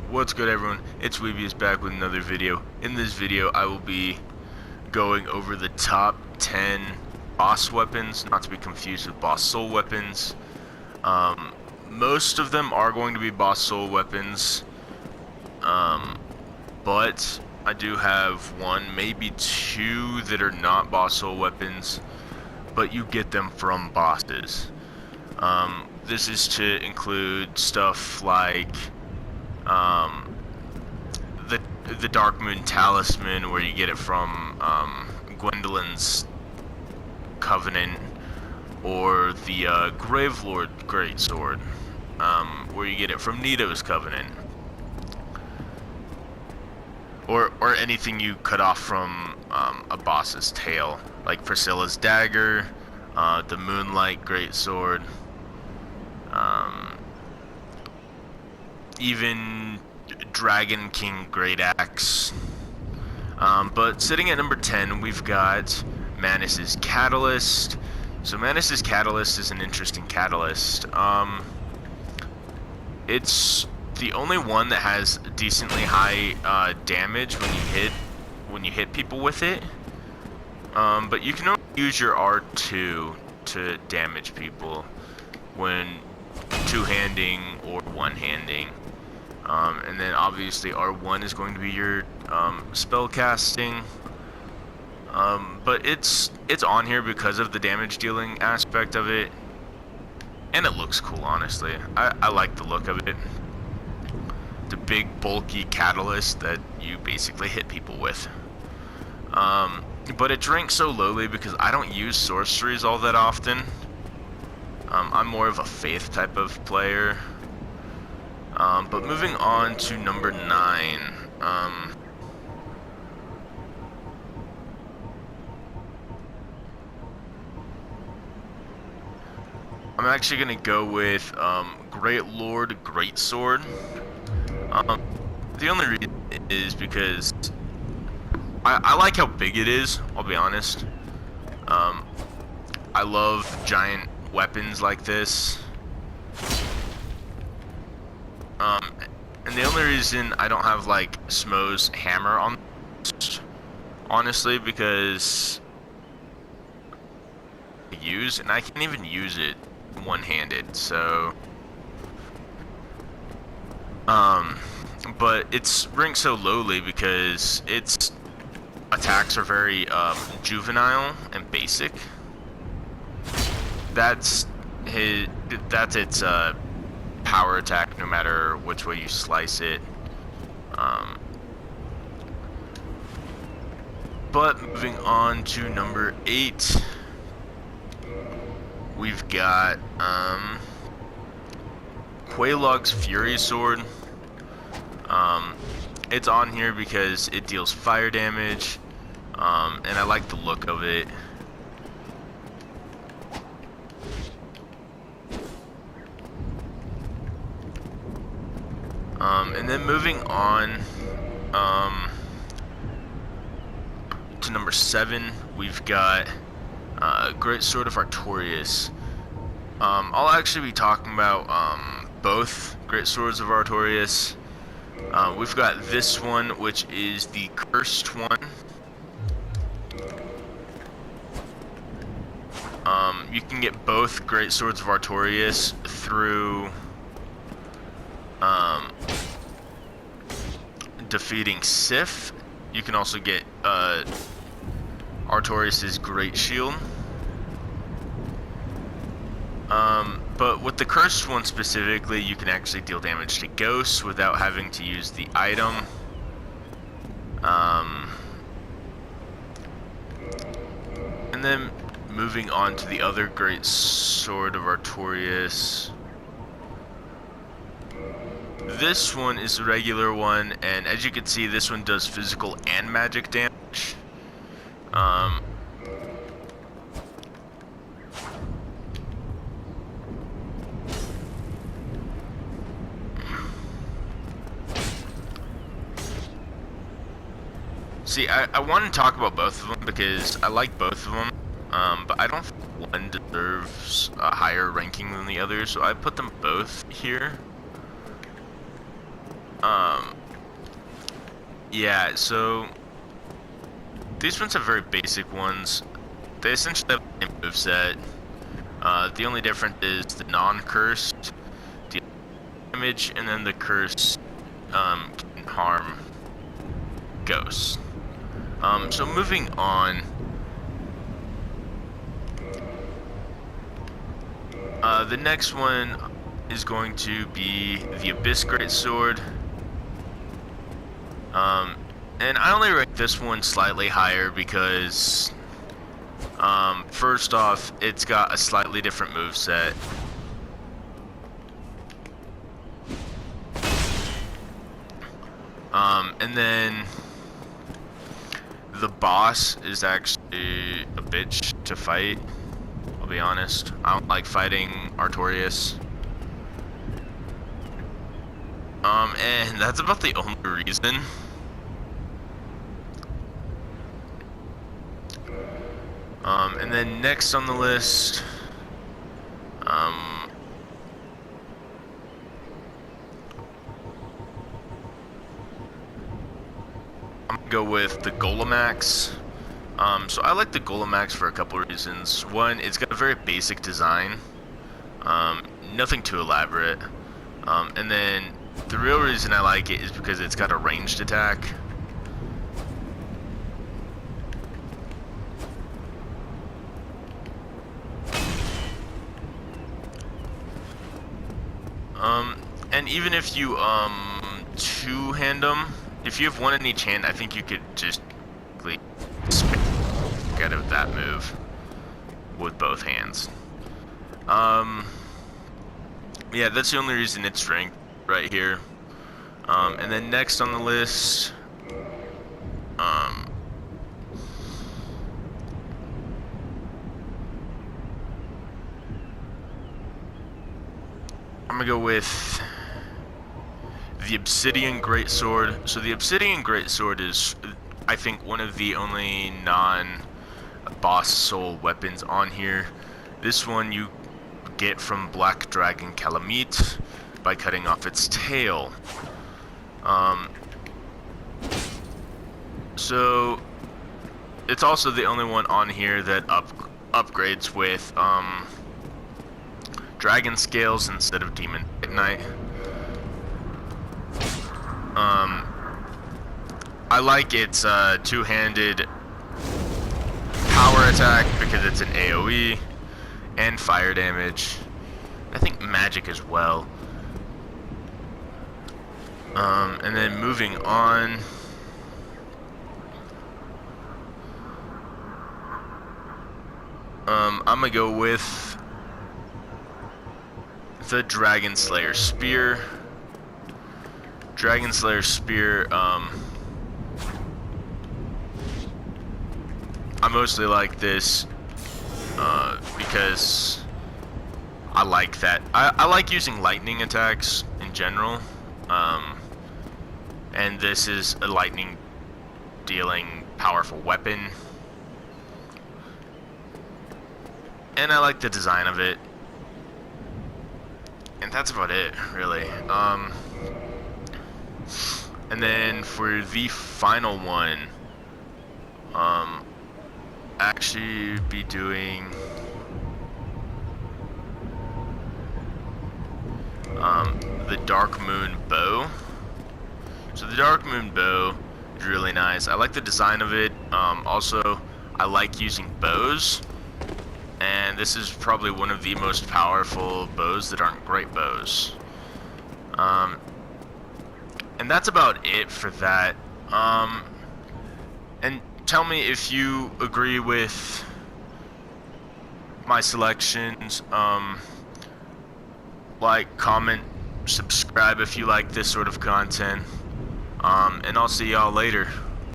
What's good, everyone? It's Weebius back with another video. In this video I will be going over the top 10 boss weapons, not to be confused with boss soul weapons. Most of them are going to be boss soul weapons, but I do have one, maybe two that are not boss soul weapons, but you get them from bosses. This is to include stuff like the Dark Moon Talisman, where you get it from Gwendolyn's Covenant, or the Gravelord Greatsword, where you get it from Nito's Covenant, or anything you cut off from a boss's tail, like Priscilla's Dagger, the Moonlight Greatsword, even Dragon King Great Axe. But sitting at number 10, we've got Manus's Catalyst. So Manus's Catalyst is an interesting catalyst. It's the only one that has decently high damage when you hit people with it. But you can only use your R2 to damage people when two-handing or one-handing. And then obviously R1 is going to be your spell casting. But it's on here because of the damage dealing aspect of it, and it looks cool, honestly. I like the look of it. The big bulky catalyst that you basically hit people with. But it ranks so lowly because I don't use sorceries all that often. I'm more of a faith type of player. But moving on to number 9, I'm actually gonna go with Great Lord Greatsword. The only reason is because I like how big it is, I'll be honest. I love giant weapons like this. And the only reason I don't have like Smo's hammer on this, honestly, because I can't even use it one-handed, so but it's ranked so lowly because its attacks are very juvenile and basic. That's its power attack, no matter which way you slice it. But moving on to number 8, we've got Quelaag's Fury Sword. It's on here because it deals fire damage, and I like the look of it. And then moving on to number 7, we've got Great Sword of Artorias. I'll actually be talking about both Great Swords of Artorias. We've got this one, which is the cursed one. You can get both Great Swords of Artorias through defeating Sif. You can also get Artorias' Great Shield. But with the cursed one specifically, you can actually deal damage to ghosts without having to use the item. And then moving on to the other Great Sword of Artorias. This one is a regular one, and as you can see, this one does physical and magic damage. See, I want to talk about both of them because I like both of them, but I don't think one deserves a higher ranking than the other, so I put them both here. Um, yeah, so these ones are very basic ones. They essentially have the same moveset. The only difference is the non-cursed, the damage, and then the curse can harm ghosts. So moving on. The next one is going to be the Abyss Greatsword. And I only rank this one slightly higher because, first off, it's got a slightly different moveset. And then the boss is actually a bitch to fight. I'll be honest. I don't like fighting Artorias. And that's about the only reason. And then next on the list, I'm gonna go with the Golemax. So I like the Golemax for a couple reasons. One, it's got a very basic design, nothing too elaborate. And then the real reason I like it is because it's got a ranged attack. And even if you two-hand them, if you have one in each hand, I think you could just get out of that move with both hands. Yeah, that's the only reason it's ranked right here. And then next on the list, I'm gonna go with the Obsidian Greatsword. So the Obsidian Greatsword is, I think, one of the only non-boss soul weapons on here. This one you get from Black Dragon Calamite by cutting off its tail. So it's also the only one on here that upgrades with dragon scales instead of demon ignite. I like its two-handed power attack because it's an AoE and fire damage. I think magic as well. And then moving on. I'm gonna go with the Dragon Slayer Spear. Dragon Slayer Spear, I mostly like this because I like that. I like using lightning attacks in general, and this is a lightning dealing powerful weapon, and I like the design of it, and that's about it, really. And then for the final one, actually be doing the Dark Moon Bow. So the Dark Moon Bow is really nice. I like the design of it. Also, I like using bows, and this is probably one of the most powerful bows that aren't great bows. And that's about it for that. And tell me if you agree with my selections. Like, comment, subscribe if you like this sort of content. And I'll see y'all later.